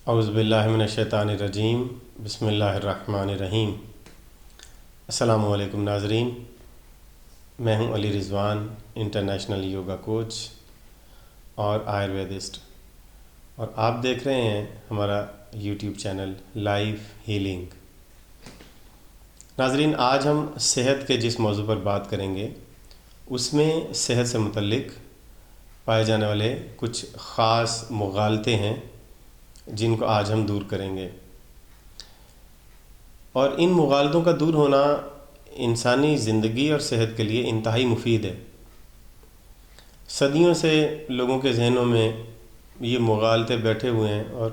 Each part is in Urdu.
اعوذ باللہ من الشیطان الرجیم بسم اللہ الرحمن الرحیم۔ السلام علیکم ناظرین، میں ہوں علی رضوان، انٹرنیشنل یوگا کوچ اور آیورویدسٹ، اور آپ دیکھ رہے ہیں ہمارا یوٹیوب چینل لائف ہیلنگ۔ ناظرین، آج ہم صحت کے جس موضوع پر بات کریں گے اس میں صحت سے متعلق پائے جانے والے کچھ خاص مغالطے ہیں جن کو آج ہم دور کریں گے، اور ان مغالطوں کا دور ہونا انسانی زندگی اور صحت کے لیے انتہائی مفید ہے۔ صدیوں سے لوگوں کے ذہنوں میں یہ مغالطے بیٹھے ہوئے ہیں، اور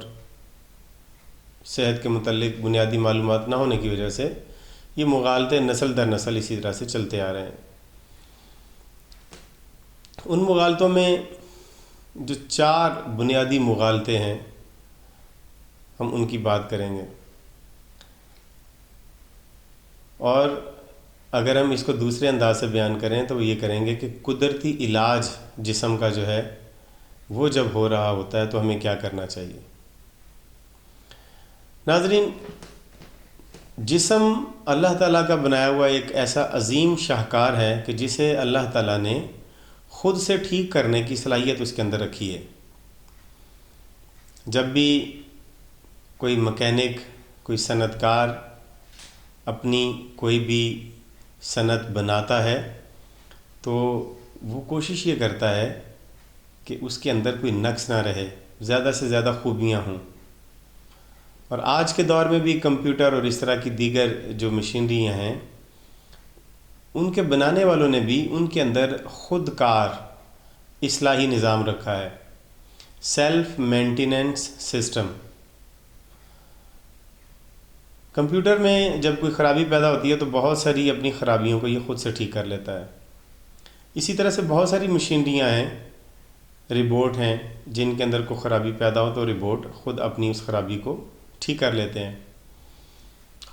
صحت کے متعلق بنیادی معلومات نہ ہونے کی وجہ سے یہ مغالطے نسل در نسل اسی طرح سے چلتے آ رہے ہیں۔ ان مغالطوں میں جو 4 بنیادی مغالطے ہیں ہم ان کی بات کریں گے، اور اگر ہم اس کو دوسرے انداز سے بیان کریں تو وہ یہ کریں گے کہ قدرتی علاج جسم کا جو ہے وہ جب ہو رہا ہوتا ہے تو ہمیں کیا کرنا چاہیے۔ ناظرین، جسم اللہ تعالیٰ کا بنایا ہوا ایک ایسا عظیم شاہکار ہے کہ جسے اللہ تعالیٰ نے خود سے ٹھیک کرنے کی صلاحیت اس کے اندر رکھی ہے۔ جب بھی کوئی مکینک، کوئی صنعت کار اپنی کوئی بھی صنعت بناتا ہے تو وہ کوشش یہ کرتا ہے کہ اس کے اندر کوئی نقص نہ رہے، زیادہ سے زیادہ خوبیاں ہوں۔ اور آج کے دور میں بھی کمپیوٹر اور اس طرح کی دیگر جو مشینریاں ہیں، ان کے بنانے والوں نے بھی ان کے اندر خود کار اصلاحی نظام رکھا ہے، سیلف مینٹیننس سسٹم۔ کمپیوٹر میں جب کوئی خرابی پیدا ہوتی ہے تو بہت ساری اپنی خرابیوں کو یہ خود سے ٹھیک کر لیتا ہے۔ اسی طرح سے بہت ساری مشینریاں ہیں، ریبوٹ ہیں، جن کے اندر کوئی خرابی پیدا ہو تو ریبوٹ خود اپنی اس خرابی کو ٹھیک کر لیتے ہیں۔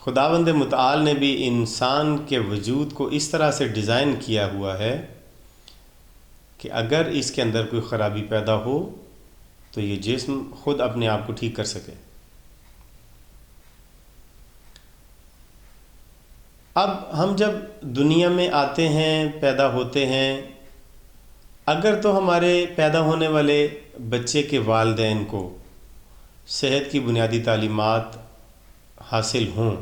خداوند متعال نے بھی انسان کے وجود کو اس طرح سے ڈیزائن کیا ہوا ہے کہ اگر اس کے اندر کوئی خرابی پیدا ہو تو یہ جسم خود اپنے آپ کو ٹھیک کر سکے۔ اب ہم جب دنیا میں آتے ہیں، پیدا ہوتے ہیں، اگر تو ہمارے پیدا ہونے والے بچے کے والدین کو صحت کی بنیادی تعلیمات حاصل ہوں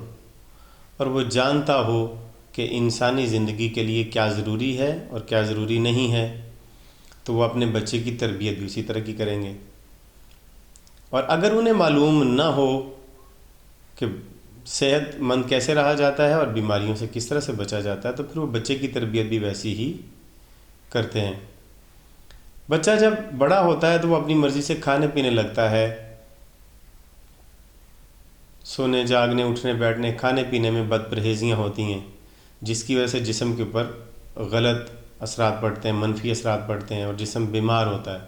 اور وہ جانتا ہو کہ انسانی زندگی کے لیے کیا ضروری ہے اور کیا ضروری نہیں ہے، تو وہ اپنے بچے کی تربیت بھی اسی طرح کی کریں گے۔ اور اگر انہیں معلوم نہ ہو کہ صحت مند کیسے رہا جاتا ہے اور بیماریوں سے کس طرح سے بچا جاتا ہے، تو پھر وہ بچے کی تربیت بھی ویسی ہی کرتے ہیں۔ بچہ جب بڑا ہوتا ہے تو وہ اپنی مرضی سے کھانے پینے لگتا ہے، سونے جاگنے اٹھنے بیٹھنے کھانے پینے میں بد پرہیزیاں ہوتی ہیں، جس کی وجہ سے جسم کے اوپر غلط اثرات پڑتے ہیں، منفی اثرات پڑتے ہیں، اور جسم بیمار ہوتا ہے۔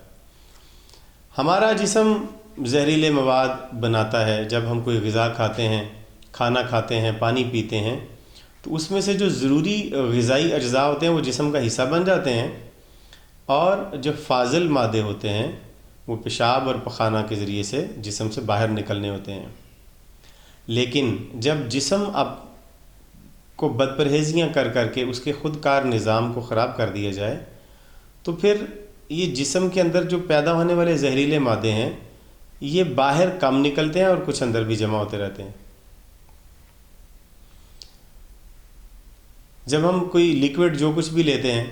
ہمارا جسم زہریلے مواد بناتا ہے۔ جب ہم کوئی غذا کھاتے ہیں، کھانا کھاتے ہیں، پانی پیتے ہیں، تو اس میں سے جو ضروری غذائی اجزاء ہوتے ہیں وہ جسم کا حصہ بن جاتے ہیں، اور جو فاضل مادے ہوتے ہیں وہ پیشاب اور پخانہ کے ذریعے سے جسم سے باہر نکلنے ہوتے ہیں۔ لیکن جب جسم اب کو بد پرہیزیاں کر کر کے اس کے خود کار نظام کو خراب کر دیا جائے تو پھر یہ جسم کے اندر جو پیدا ہونے والے زہریلے مادے ہیں یہ باہر کم نکلتے ہیں اور کچھ اندر بھی جمع ہوتے رہتے ہیں۔ جب ہم کوئی لیکوڈ جو کچھ بھی لیتے ہیں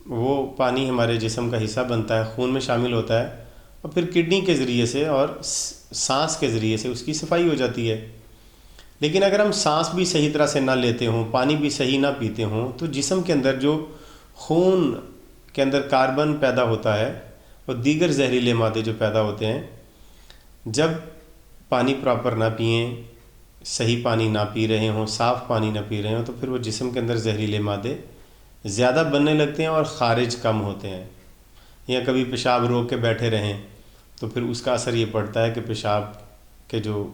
وہ پانی ہمارے جسم کا حصہ بنتا ہے، خون میں شامل ہوتا ہے، اور پھر کڈنی کے ذریعے سے اور سانس کے ذریعے سے اس کی صفائی ہو جاتی ہے۔ لیکن اگر ہم سانس بھی صحیح طرح سے نہ لیتے ہوں، پانی بھی صحیح نہ پیتے ہوں، تو جسم کے اندر جو خون کے اندر کاربن پیدا ہوتا ہے اور دیگر زہریلے مادے جو پیدا ہوتے ہیں، جب پانی پراپر نہ پئیں، صحیح پانی نہ پی رہے ہوں، صاف پانی نہ پی رہے ہوں، تو پھر وہ جسم کے اندر زہریلے مادے زیادہ بننے لگتے ہیں اور خارج کم ہوتے ہیں۔ یا کبھی پیشاب روک کے بیٹھے رہیں تو پھر اس کا اثر یہ پڑتا ہے کہ پیشاب کے جو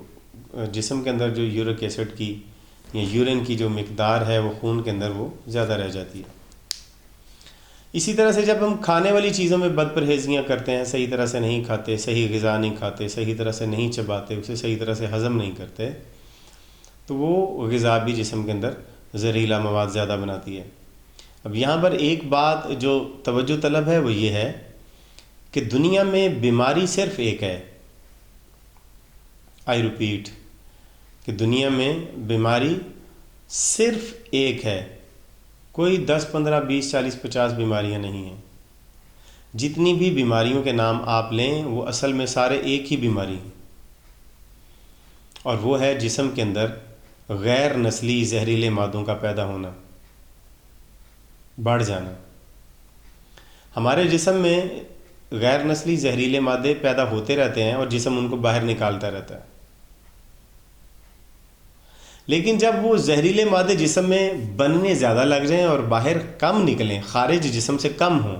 جسم کے اندر جو یورک ایسڈ کی یا یورین کی جو مقدار ہے وہ خون کے اندر وہ زیادہ رہ جاتی ہے۔ اسی طرح سے جب ہم کھانے والی چیزوں میں بد پرہیزیاں کرتے ہیں، صحیح طرح سے نہیں کھاتے، صحیح غذا نہیں کھاتے، صحیح طرح سے نہیں چباتے، اسے صحیح طرح سے ہضم نہیں کرتے، تو وہ غذا بھی جسم کے اندر زہریلا مواد زیادہ بناتی ہے۔ اب یہاں پر ایک بات جو توجہ طلب ہے وہ یہ ہے کہ دنیا میں بیماری صرف ایک ہے۔ آئی ریپیٹ کہ دنیا میں بیماری صرف ایک ہے، کوئی 10 15 20 40 50 بیماریاں نہیں ہیں۔ جتنی بھی بیماریوں کے نام آپ لیں وہ اصل میں سارے ایک ہی بیماری ہیں، اور وہ ہے جسم کے اندر غیر نسلی زہریلے مادوں کا پیدا ہونا، بڑھ جانا۔ ہمارے جسم میں غیر نسلی زہریلے مادے پیدا ہوتے رہتے ہیں اور جسم ان کو باہر نکالتا رہتا ہے، لیکن جب وہ زہریلے مادے جسم میں بننے زیادہ لگ جائیں اور باہر کم نکلیں، خارج جسم سے کم ہوں،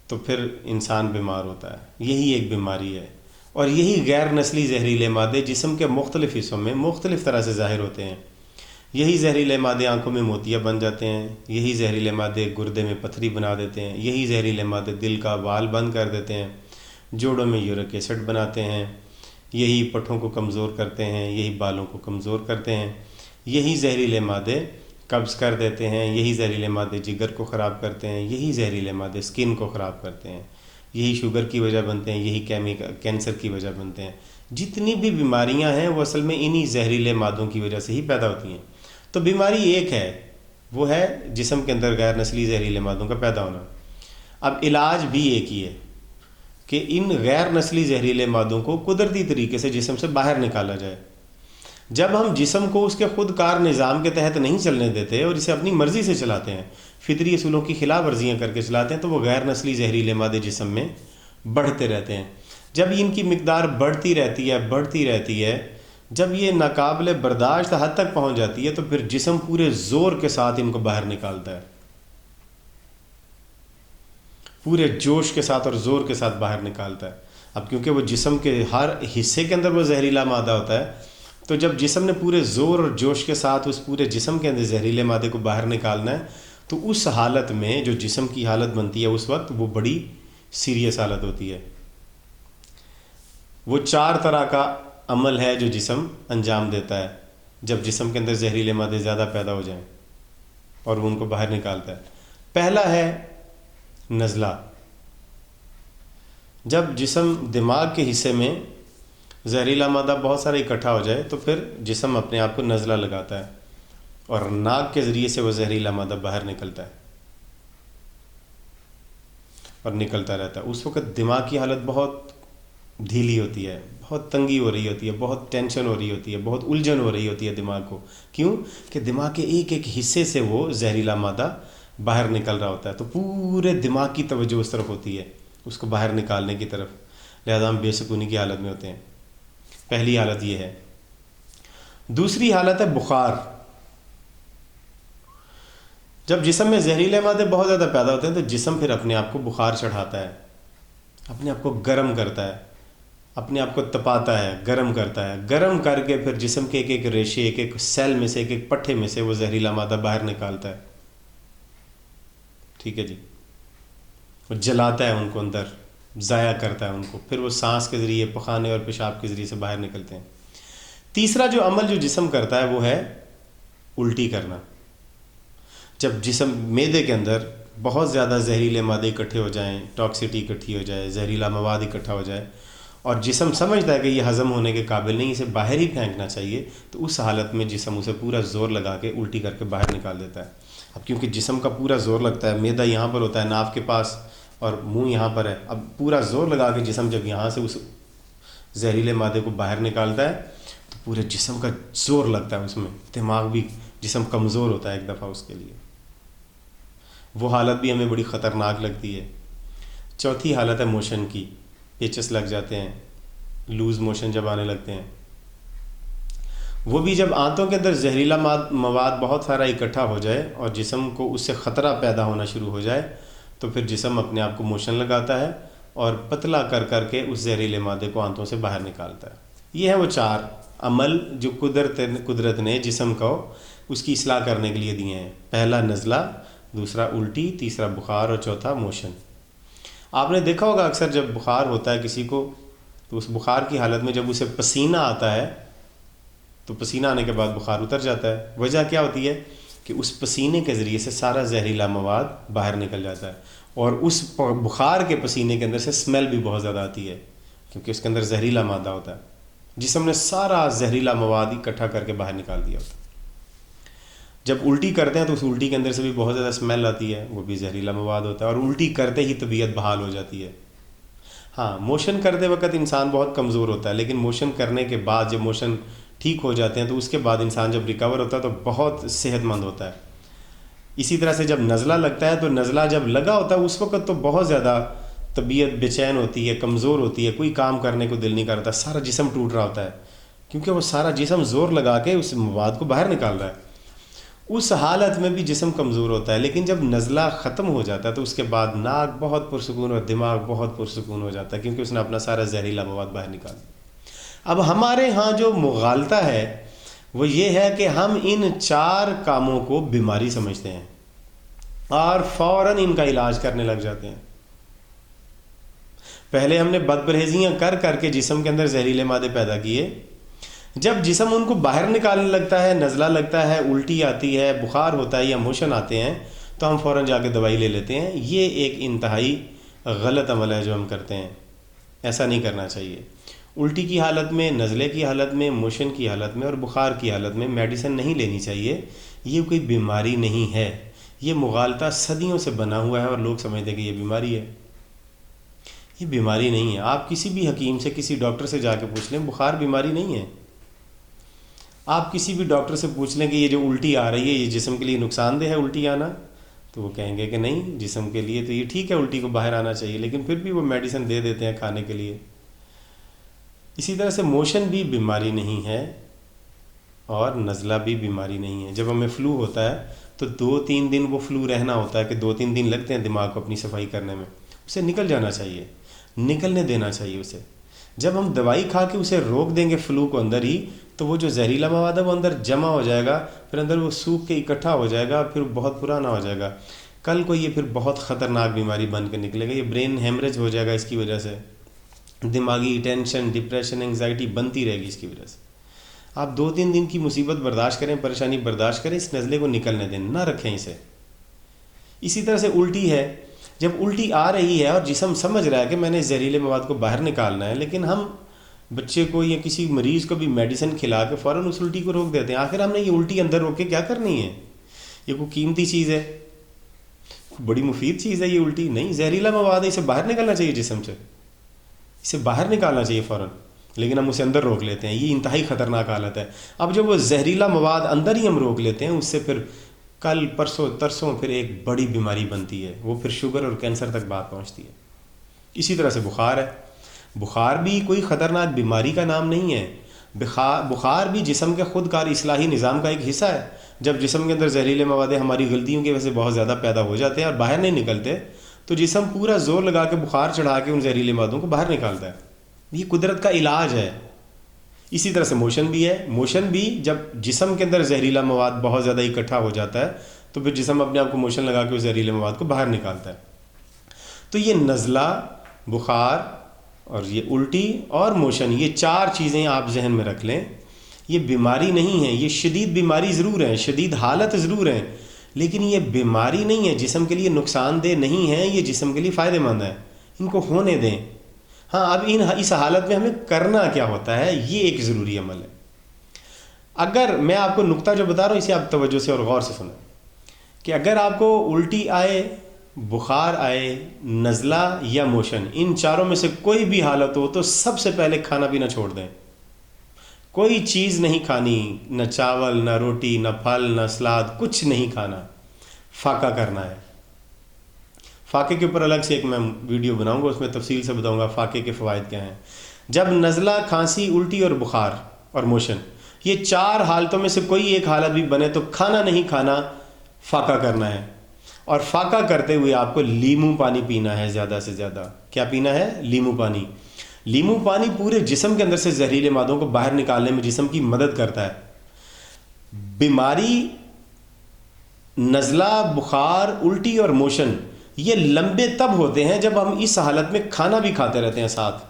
تو پھر انسان بیمار ہوتا ہے۔ یہی ایک بیماری ہے، اور یہی غیر نسلی زہریلے مادے جسم کے مختلف حصوں میں مختلف طرح سے ظاہر ہوتے ہیں۔ یہی زہریلے مادے آنکھوں میں موتیاں بن جاتے ہیں، یہی زہریلے مادے گردے میں پتھری بنا دیتے ہیں، یہی زہریلے مادے دل کا وال بند کر دیتے ہیں، جوڑوں میں یورک ایسڈ بناتے ہیں، یہی پٹھوں کو کمزور کرتے ہیں، یہی بالوں کو کمزور کرتے ہیں، یہی زہریلے مادے قبض کر دیتے ہیں، یہی زہریلے مادے جگر کو خراب کرتے ہیں، یہی زہریلے مادے سکن کو خراب کرتے ہیں، یہی شوگر کی وجہ بنتے ہیں، یہی کینسر کی وجہ بنتے ہیں۔ جتنی بھی بیماریاں ہیں وہ اصل میں انہی زہریلے مادوں کی وجہ سے ہی پیدا ہوتی ہیں۔ تو بیماری ایک ہے، وہ ہے جسم کے اندر غیر نسلی زہریلے مادوں کا پیدا ہونا۔ اب علاج بھی ایک ہی ہے کہ ان غیر نسلی زہریلے مادوں کو قدرتی طریقے سے جسم سے باہر نکالا جائے۔ جب ہم جسم کو اس کے خود کار نظام کے تحت نہیں چلنے دیتے اور اسے اپنی مرضی سے چلاتے ہیں، فطری اصولوں کی خلاف ورزیاں کر کے چلاتے ہیں، تو وہ غیر نسلی زہریلے مادے جسم میں بڑھتے رہتے ہیں۔ جب ان کی مقدار بڑھتی رہتی ہے، جب یہ ناقابل برداشت حد تک پہنچ جاتی ہے، تو پھر جسم پورے زور کے ساتھ ان کو باہر نکالتا ہے، پورے جوش کے ساتھ اور زور کے ساتھ باہر نکالتا ہے۔ اب کیونکہ وہ جسم کے ہر حصے کے اندر وہ زہریلا مادہ ہوتا ہے، تو جب جسم نے پورے زور اور جوش کے ساتھ اس پورے جسم کے اندر زہریلے مادے کو باہر نکالنا ہے، تو اس حالت میں جو جسم کی حالت بنتی ہے اس وقت وہ بڑی سیریس حالت ہوتی ہے۔ وہ 4 طرح کا عمل ہے جو جسم انجام دیتا ہے جب جسم کے اندر زہریلے مادے زیادہ پیدا ہو جائیں اور وہ ان کو باہر نکالتا ہے۔ پہلا ہے نزلہ۔ جب جسم دماغ کے حصے میں زہریلا مادہ بہت سارا اکٹھا ہو جائے تو پھر جسم اپنے آپ کو نزلہ لگاتا ہے اور ناک کے ذریعے سے وہ زہریلا مادہ باہر نکلتا ہے اور نکلتا رہتا ہے۔ اس وقت دماغ کی حالت بہت ڈھیلی ہوتی ہے، بہت تنگی ہو رہی ہوتی ہے، بہت ٹینشن ہو رہی ہوتی ہے، بہت الجھن ہو رہی ہوتی ہے دماغ کو۔ کیوں کہ دماغ کے ایک ایک حصے سے وہ زہریلا مادہ باہر نکل رہا ہوتا ہے، تو پورے دماغ کی توجہ اس طرف ہوتی ہے، اس کو باہر نکالنے کی طرف، لہذا ہم بے سکونی کی حالت میں ہوتے ہیں۔ پہلی حالت یہ ہے۔ دوسری حالت ہے بخار۔ جب جسم میں زہریلے مادے بہت زیادہ پیدا ہوتے ہیں تو جسم پھر اپنے آپ کو بخار چڑھاتا ہے، اپنے آپ کو گرم کرتا ہے، اپنے آپ کو تپاتا ہے، گرم کرتا ہے، گرم کر کے پھر جسم کے ایک ایک ریشے، ایک ایک سیل میں سے، ایک ایک پٹھے میں سے وہ زہریلا مادہ باہر نکالتا ہے۔ ٹھیک ہے جی، وہ جلاتا ہے ان کو، اندر ضائع کرتا ہے ان کو، پھر وہ سانس کے ذریعے، پخانے اور پیشاب کے ذریعے سے باہر نکلتے ہیں۔ تیسرا جو عمل جو جسم کرتا ہے وہ ہے الٹی کرنا۔ جب جسم معدے کے اندر بہت زیادہ زہریلے مادے اکٹھے ہو جائیں، ٹاکسٹی اکٹھی ہو جائے، زہریلا مواد اکٹھا ہو جائے اور جسم سمجھتا ہے کہ یہ ہضم ہونے کے قابل نہیں، اسے باہر ہی پھینکنا چاہیے، تو اس حالت میں جسم اسے پورا زور لگا کے الٹی کر کے باہر نکال دیتا ہے۔ اب کیونکہ جسم کا پورا زور لگتا ہے، معدہ یہاں پر ہوتا ہے ناف کے پاس اور منہ یہاں پر ہے، اب پورا زور لگا کے جسم جب یہاں سے اس زہریلے مادے کو باہر نکالتا ہے تو پورے جسم کا زور لگتا ہے اس میں، دماغ بھی، جسم کمزور ہوتا ہے ایک دفعہ اس کے لیے۔ وہ حالت بھی ہمیں بڑی خطرناک لگتی ہے۔ چوتھی حالت ہے موشن کی، پیچس لگ جاتے ہیں، لوز موشن جب آنے لگتے ہیں۔ وہ بھی جب آنتوں کے اندر زہریلا مواد بہت سارا اکٹھا ہو جائے اور جسم کو اس سے خطرہ پیدا ہونا شروع ہو جائے تو پھر جسم اپنے آپ کو موشن لگاتا ہے اور پتلا کر کر کے اس زہریلے مادے کو آنتوں سے باہر نکالتا ہے۔ یہ ہیں وہ 4 عمل جو قدرت نے جسم کو اس کی اصلاح کرنے کے لیے دیے ہیں۔ پہلا نزلہ، دوسرا الٹی، تیسرا بخار اور چوتھا موشن۔ آپ نے دیکھا ہوگا اکثر جب بخار ہوتا ہے کسی کو تو اس بخار کی حالت میں جب اسے پسینہ آتا ہے تو پسینہ آنے کے بعد بخار اتر جاتا ہے۔ وجہ کیا ہوتی ہے کہ اس پسینے کے ذریعے سے سارا زہریلا مواد باہر نکل جاتا ہے، اور اس بخار کے پسینے کے اندر سے اسمیل بھی بہت زیادہ آتی ہے کیونکہ اس کے اندر زہریلا مادہ ہوتا ہے، جسم نے سارا زہریلا مواد اکٹھا کر کے باہر نکال دیا ہوتا ہے۔ جب الٹی کرتے ہیں تو اس الٹی کے اندر سے بھی بہت زیادہ اسمیل آتی ہے، وہ بھی زہریلا مواد ہوتا ہے، اور الٹی کرتے ہی طبیعت بحال ہو جاتی ہے۔ ہاں، موشن کرتے وقت انسان بہت کمزور ہوتا ہے، لیکن موشن کرنے کے بعد جب موشن ٹھیک ہو جاتے ہیں تو اس کے بعد انسان جب ریکور ہوتا ہے تو بہت صحت مند ہوتا ہے۔ اسی طرح سے جب نزلہ لگتا ہے تو نزلہ جب لگا ہوتا ہے اس وقت تو بہت زیادہ طبیعت بے چین ہوتی ہے، کمزور ہوتی ہے، کوئی کام کرنے کو دل نہیں کرتا، سارا جسم ٹوٹ رہا ہوتا ہے کیونکہ وہ سارا جسم زور لگا کے اس مواد کو باہر نکال رہا ہے۔ اس حالت میں بھی جسم کمزور ہوتا ہے، لیکن جب نزلہ ختم ہو جاتا ہے تو اس کے بعد ناک بہت پرسکون اور دماغ بہت پرسکون ہو جاتا ہے کیونکہ اس نے اپنا سارا زہریلا مواد باہر نکال دیا۔ اب ہمارے ہاں جو مغالطہ ہے وہ یہ ہے کہ ہم ان 4 کاموں کو بیماری سمجھتے ہیں اور فوراً ان کا علاج کرنے لگ جاتے ہیں۔ پہلے ہم نے بد پرہیزیاں کر کر کے جسم کے اندر زہریلے مادے پیدا کیے، جب جسم ان کو باہر نکالنے لگتا ہے، نزلہ لگتا ہے، الٹی آتی ہے، بخار ہوتا ہے یا موشن آتے ہیں تو ہم فوراً جا کے دوائی لے لیتے ہیں۔ یہ ایک انتہائی غلط عمل ہے جو ہم کرتے ہیں، ایسا نہیں کرنا چاہیے۔ الٹی کی حالت میں، نزلے کی حالت میں، موشن کی حالت میں اور بخار کی حالت میں میڈیسن نہیں لینی چاہیے۔ یہ کوئی بیماری نہیں ہے، یہ مغالطہ صدیوں سے بنا ہوا ہے اور لوگ سمجھتے ہیں کہ یہ بیماری ہے۔ یہ بیماری نہیں ہے۔ آپ کسی بھی حکیم سے، کسی ڈاکٹر سے جا کے پوچھ لیں، بخار بیماری نہیں ہے۔ آپ کسی بھی ڈاکٹر سے پوچھ لیں کہ یہ جو الٹی آ رہی ہے یہ جسم کے لیے نقصان دہ ہے الٹی آنا، تو وہ کہیں گے کہ نہیں، جسم کے لیے تو یہ ٹھیک ہے، الٹی کو باہر آنا چاہیے، لیکن پھر بھی وہ میڈیسن دے دیتے ہیں کھانے کے لیے۔ اسی طرح سے موشن بھی بیماری نہیں ہے اور نزلہ بھی بیماری نہیں ہے۔ جب ہمیں فلو ہوتا ہے تو 2-3 دن وہ فلو رہنا ہوتا ہے کہ 2-3 دن لگتے ہیں دماغ کو اپنی صفائی کرنے میں، اسے نکل جانا چاہیے، نکلنے دینا چاہیے اسے۔ جب ہم دوائی کھا کے اسے روک دیں گے فلو کو اندر ہی تو وہ جو زہریلا مواد ہے وہ اندر جمع ہو جائے گا، پھر اندر وہ سوکھ کے اکٹھا ہو جائے گا، پھر بہت پرانا ہو جائے گا، کل کو یہ پھر بہت خطرناک بیماری بن کے نکلے گا۔ یہ برین ہیمریج ہو جائے گا، اس کی وجہ سے دماغی ٹینشن، ڈپریشن، انگزائٹی بنتی رہے گی اس کی وجہ سے۔ آپ 2-3 دن کی مصیبت برداشت کریں، پریشانی برداشت کریں، اس نزلے کو نکلنے دیں، نہ رکھیں اسے۔ اسی طرح سے الٹی ہے، جب الٹی آ رہی ہے اور جسم سمجھ رہا ہے کہ میں نے زہریلے مواد کو باہر نکالنا ہے، لیکن ہم بچے کو یا کسی مریض کو بھی میڈیسن کھلا کے فوراً اس الٹی کو روک دیتے ہیں۔ آخر ہم نے یہ الٹی اندر روک کے کیا کرنی ہے؟ یہ کوئی قیمتی چیز ہے، بڑی مفید چیز ہے یہ الٹی؟ نہیں، زہریلا مواد ہے، اسے باہر نکلنا چاہیے جسم سے، اسے باہر نکالنا چاہیے فوراً، لیکن ہم اسے اندر روک لیتے ہیں۔ یہ انتہائی خطرناک حالت ہے۔ اب جب وہ زہریلا مواد اندر ہی ہم روک لیتے ہیں، اس سے پھر کل پرسوں ترسوں پھر ایک بڑی بیماری بنتی ہے، وہ پھر شوگر اور کینسر تک بات پہنچتی ہے۔ اسی طرح سے بخار ہے، بخار بھی کوئی خطرناک بیماری کا نام نہیں ہے۔ بخار بھی جسم کے خود کار اصلاحی نظام کا ایک حصہ ہے۔ جب جسم کے اندر زہریلے مواد ہماری غلطیوں کی وجہ سے بہت زیادہ پیدا ہو جاتے ہیں اور باہر نہیں نکلتے تو جسم پورا زور لگا کے بخار چڑھا کے ان زہریلے موادوں کو باہر نکالتا ہے۔ یہ قدرت کا علاج ہے۔ اسی طرح سے موشن بھی ہے، موشن بھی جب جسم کے اندر زہریلا مواد بہت زیادہ اکٹھا ہو جاتا ہے تو پھر جسم اپنے آپ کو موشن لگا کے اس زہریلے مواد کو باہر نکالتا ہے۔ تو یہ نزلہ، بخار اور یہ الٹی اور موشن، یہ 4 چیزیں آپ ذہن میں رکھ لیں۔ یہ بیماری نہیں ہے، یہ شدید بیماری ضرور ہے، شدید حالت ضرور ہے، لیکن یہ بیماری نہیں ہے، جسم کے لیے نقصان دہ نہیں ہے، یہ جسم کے لیے فائدہ مند ہے، ان کو ہونے دیں۔ ہاں، اب اس حالت میں ہمیں کرنا کیا ہوتا ہے، یہ ایک ضروری عمل ہے۔ اگر میں آپ کو نقطہ جو بتا رہا ہوں اسے آپ توجہ سے اور غور سے سنیں کہ اگر آپ کو الٹی آئے، بخار آئے، نزلہ یا موشن، ان 4 میں سے کوئی بھی حالت ہو تو سب سے پہلے کھانا پینا چھوڑ دیں۔ کوئی چیز نہیں کھانی، نہ چاول، نہ روٹی، نہ پھل، نہ سلاد، کچھ نہیں کھانا، فاقہ کرنا ہے۔ فاقے کے اوپر الگ سے ایک میں ویڈیو بناؤں گا، اس میں تفصیل سے بتاؤں گا فاقے کے فوائد کیا ہیں۔ جب نزلہ، کھانسی، الٹی اور بخار اور موشن، یہ 4 حالتوں میں سے کوئی ایک حالت بھی بنے تو کھانا نہیں کھانا، فاقہ کرنا ہے۔ اور فاقہ کرتے ہوئے آپ کو لیمو پانی پینا ہے، زیادہ سے زیادہ۔ کیا پینا ہے؟ لیمو پانی۔ لیمو پانی پورے جسم کے اندر سے زہریلے مادوں کو باہر نکالنے میں جسم کی مدد کرتا ہے۔ بیماری نزلہ، بخار، الٹی اور موشن یہ لمبے تب ہوتے ہیں جب ہم اس حالت میں کھانا بھی کھاتے رہتے ہیں ساتھ۔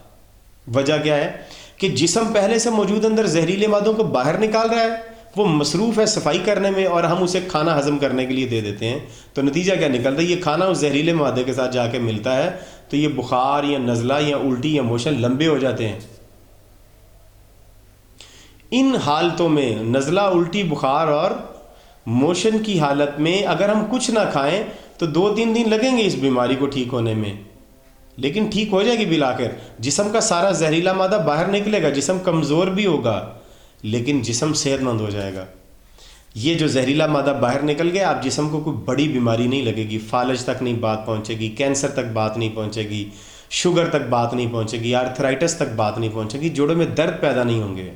وجہ کیا ہے کہ جسم پہلے سے موجود اندر زہریلے مادوں کو باہر نکال رہا ہے، وہ مصروف ہے صفائی کرنے میں، اور ہم اسے کھانا ہضم کرنے کے لیے دے دیتے ہیں، تو نتیجہ کیا نکلتا ہے؟ یہ کھانا اس زہریلے مادے کے ساتھ جا کے ملتا ہے، تو یہ بخار یا نزلہ یا الٹی یا موشن لمبے ہو جاتے ہیں۔ ان حالتوں میں نزلہ، الٹی، بخار اور موشن کی حالت میں اگر ہم کچھ نہ کھائیں تو 2-3 دن لگیں گے اس بیماری کو ٹھیک ہونے میں، لیکن ٹھیک ہو جائے گی بالآخر۔ جسم کا سارا زہریلا مادہ باہر نکلے گا، جسم کمزور بھی ہوگا لیکن جسم صحت مند ہو جائے گا۔ یہ جو زہریلا مادہ باہر نکل گیا، آپ جسم کو کوئی بڑی بیماری نہیں لگے گی، فالج تک نہیں بات پہنچے گی، کینسر تک بات نہیں پہنچے گی، شوگر تک بات نہیں پہنچے گی، آرتھرائٹس تک بات نہیں پہنچے گی، جوڑوں میں درد پیدا نہیں ہوں گے،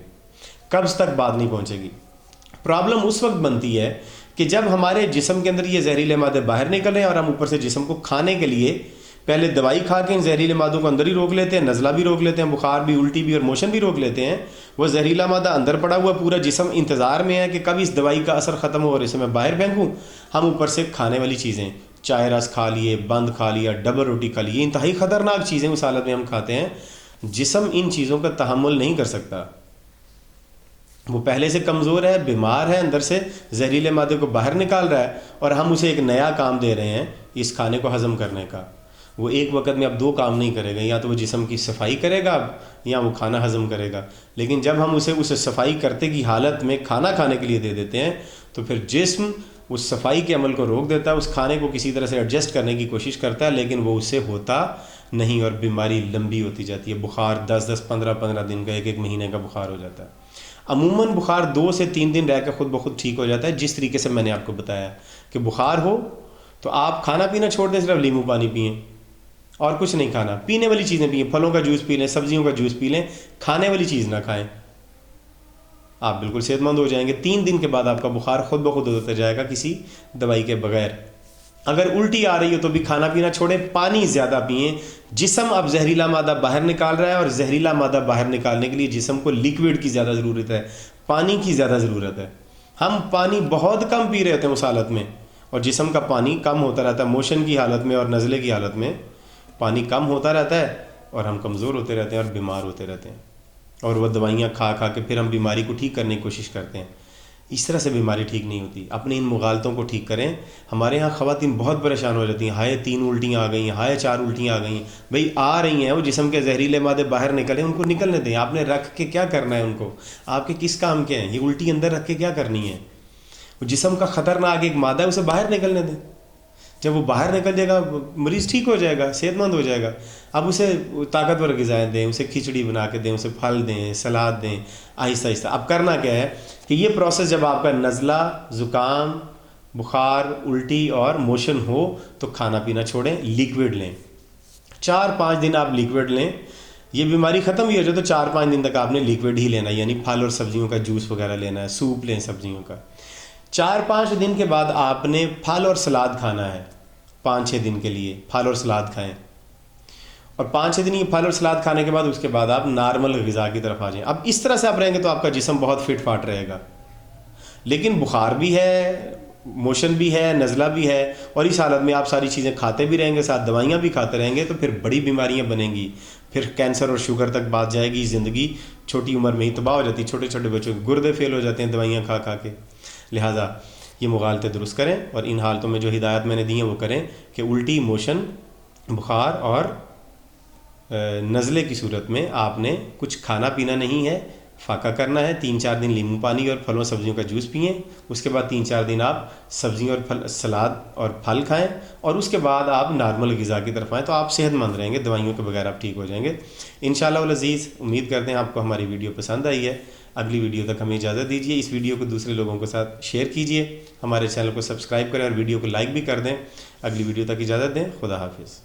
قبض تک بات نہیں پہنچے گی۔ پرابلم اس وقت بنتی ہے کہ جب ہمارے جسم کے اندر یہ زہریلے مادے باہر نکل رہے ہیں اور ہم اوپر سے جسم کو کھانے کے لیے پہلے دوائی کھا کے ان زہریلے مادوں کو اندر ہی روک لیتے ہیں، نزلہ بھی روک لیتے ہیں، بخار بھی، الٹی بھی اور موشن بھی روک لیتے ہیں۔ وہ زہریلا مادہ اندر پڑا ہوا، پورا جسم انتظار میں ہے کہ کب اس دوائی کا اثر ختم ہو اور اسے میں باہر پھینکوں۔ ہم اوپر سے کھانے والی چیزیں، چائے رس کھا لیے، بند کھا لیا، ڈبل روٹی کھا لی، انتہائی خطرناک چیزیں اس حالت میں ہم کھاتے ہیں۔ جسم ان چیزوں کا تحمل نہیں کر سکتا، وہ پہلے سے کمزور ہے، بیمار ہے، اندر سے زہریلے مادے کو باہر نکال رہا ہے، اور ہم اسے ایک نیا کام دے رہے ہیں اس کھانے کو ہضم کرنے کا۔ وہ ایک وقت میں اب 2 کام نہیں کرے گا، یا تو وہ جسم کی صفائی کرے گا یا وہ کھانا ہضم کرے گا۔ لیکن جب ہم اسے صفائی کرتے کی حالت میں کھانا کھانے کے لیے دے دیتے ہیں تو پھر جسم اس صفائی کے عمل کو روک دیتا ہے، اس کھانے کو کسی طرح سے ایڈجسٹ کرنے کی کوشش کرتا ہے، لیکن وہ اس سے ہوتا نہیں اور بیماری لمبی ہوتی جاتی ہے۔ بخار 10-10، 15-15 دن کا، 1-1 مہینے کا بخار ہو جاتا ہے۔ عموماً بخار 2 سے 3 دن رہ کے خود بخود ٹھیک ہو جاتا ہے، جس طریقے سے میں نے آپ کو بتایا کہ بخار ہو تو آپ کھانا پینا چھوڑ دیں، صرف لیمو پانی پئیں اور کچھ نہیں کھانا، پینے والی چیزیں پئیں، پھلوں کا جوس پی لیں، سبزیوں کا جوس پی لیں، کھانے والی چیز نہ کھائیں، آپ بالکل صحت مند ہو جائیں گے۔ 3 دن کے بعد آپ کا بخار خود بخود ہوتا جائے گا کسی دوائی کے بغیر۔ اگر الٹی آ رہی ہو تو بھی کھانا پینا چھوڑیں، پانی زیادہ پئیں۔ جسم اب زہریلا مادہ باہر نکال رہا ہے، اور زہریلا مادہ باہر نکالنے کے لیے جسم کو لیکوڈ کی زیادہ ضرورت ہے، پانی کی زیادہ ضرورت ہے۔ ہم پانی بہت کم پی رہے ہوتے ہیں اس حالت میں، اور جسم کا پانی کم ہوتا رہتا ہے، موشن کی حالت میں اور نزلے کی حالت میں پانی کم ہوتا رہتا ہے، اور ہم کمزور ہوتے رہتے ہیں اور بیمار ہوتے رہتے ہیں، اور وہ دوائیاں کھا کھا کے پھر ہم بیماری کو ٹھیک کرنے کی کوشش کرتے ہیں۔ اس طرح سے بیماری ٹھیک نہیں ہوتی۔ اپنے ان مغالطوں کو ٹھیک کریں۔ ہمارے ہاں خواتین بہت پریشان ہو جاتی ہیں، ہائے 3 الٹیاں آ گئی ہیں، ہائے 4 الٹیاں آ گئی ہیں۔ بھئی آ رہی ہیں، وہ جسم کے زہریلے مادے باہر نکلیں، ان کو نکلنے دیں۔ آپ نے رکھ کے کیا کرنا ہے ان کو؟ آپ کے کس کام کے ہیں؟ یہ الٹی اندر رکھ کے کیا کرنی ہے؟ وہ جسم کا خطرناک ایک مادہ ہے، اسے باہر نکلنے دیں۔ جب وہ باہر نکل جائے گا مریض ٹھیک ہو جائے گا، صحت مند ہو جائے گا۔ اب اسے طاقتور غذائیں دیں، اسے کھچڑی بنا کے دیں، اسے پھل دیں، سلاد دیں، آہستہ آہستہ۔ اب کرنا کیا ہے کہ یہ پروسیس جب آپ کا نزلہ، زکام، بخار، الٹی اور موشن ہو تو کھانا پینا چھوڑیں، لیکوڈ لیں۔ 4-5 دن آپ لیکوڈ لیں، یہ بیماری ختم ہی ہو جائے تو 4-5 دن تک آپ نے لیکوڈ ہی لینا ہے، یعنی پھل اور سبزیوں کا جوس وغیرہ لینا ہے، سوپ لیں سبزیوں کا۔ 4-5 دن کے بعد آپ نے پھل اور سلاد کھانا ہے، 5-6 دن کے لیے پھل اور سلاد کھائیں، اور 5-6 دن یہ پھل اور سلاد کھانے کے بعد اس کے بعد آپ نارمل غذا کی طرف آ جائیں۔ اب اس طرح سے آپ رہیں گے تو آپ کا جسم بہت فٹ فاٹ رہے گا، لیکن بخار بھی ہے، موشن بھی ہے، نزلہ بھی ہے، اور اس حالت میں آپ ساری چیزیں کھاتے بھی رہیں گے، ساتھ دوائیاں بھی کھاتے رہیں گے، تو پھر بڑی بیماریاں بنیں گی، پھر کینسر اور شوگر تک بات جائے گی۔ زندگی چھوٹی عمر میں ہی تباہ ہو جاتی ہے، چھوٹے چھوٹے بچوں کے گردے فیل ہو جاتے ہیں دوائیاں کھا کھا کے۔ لہٰذا یہ مغالطے درست کریں، اور ان حالتوں میں جو ہدایت میں نے دی ہیں وہ کریں کہ الٹی، موشن، بخار اور نزلے کی صورت میں آپ نے کچھ کھانا پینا نہیں ہے، فاقہ کرنا ہے۔ 3-4 دن لیمو پانی اور پھلوں سبزیوں کا جوس پئیں، اس کے بعد 3-4 دن آپ سبزیوں اور سلاد اور پھل کھائیں، اور اس کے بعد آپ نارمل غذا کی طرف آئیں، تو آپ صحت مند رہیں گے، دوائیوں کے بغیر آپ ٹھیک ہو جائیں گے انشاءاللہ العزیز۔ امید کرتے ہیں آپ کو ہماری ویڈیو پسند آئی ہے۔ اگلی ویڈیو تک ہمیں اجازت دیجیے، اس ویڈیو کو دوسرے لوگوں کے ساتھ شیئر کیجیے، ہمارے چینل کو سبسکرائب کریں اور ویڈیو کو لائک بھی کر دیں۔ اگلی ویڈیو تک اجازت دیں، خدا حافظ۔